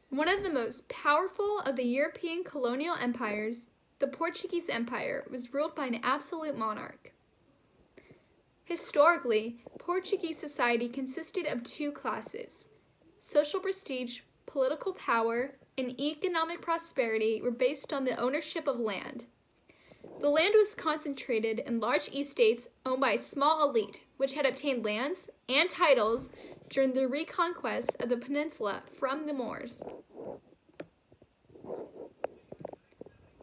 One of the most powerful of the European colonial empires, the Portuguese Empire was ruled by an absolute monarch. Historically, Portuguese society consisted of two classes. Social prestige, political power, and economic prosperity were based on the ownership of land. The land was concentrated in large estates owned by a small elite, which had obtained lands and titles during the reconquest of the peninsula from the Moors.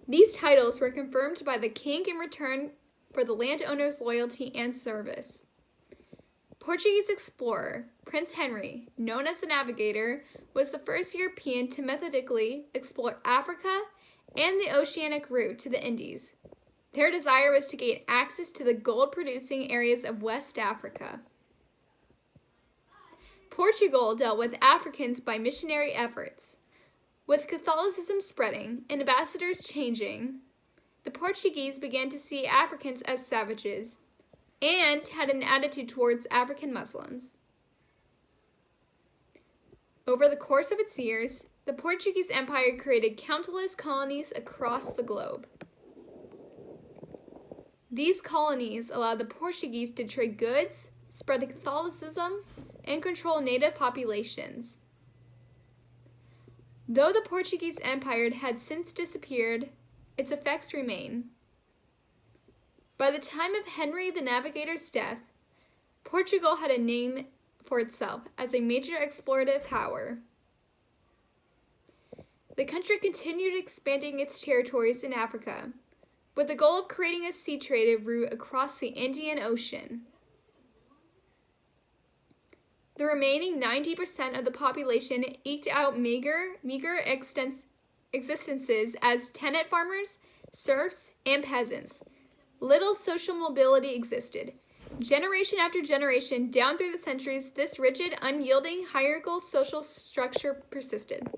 These titles were confirmed by the king in return for the landowner's loyalty and service. Portuguese explorer Prince Henry, known as the Navigator, was the first European to methodically explore Africa and the oceanic route to the Indies. Their desire was to gain access to the gold-producing areas of West Africa. Portugal dealt with Africans by missionary efforts. With Catholicism spreading and ambassadors changing, the Portuguese began to see Africans as savages and had an attitude towards African Muslims. Over the course of its years, the Portuguese Empire created countless colonies across the globe. These colonies allowed the Portuguese to trade goods, spread Catholicism, and control native populations. Though the Portuguese Empire had since disappeared, its effects remain. By the time of Henry the Navigator's death, Portugal had a name for itself as a major explorative power. The country continued expanding its territories in Africa, with the goal of creating a sea trade route across the Indian Ocean. The remaining 90% of the population eked out meager existences as tenant farmers, serfs, and peasants. Little social mobility existed. Generation after generation, down through the centuries, this rigid, unyielding, hierarchical social structure persisted.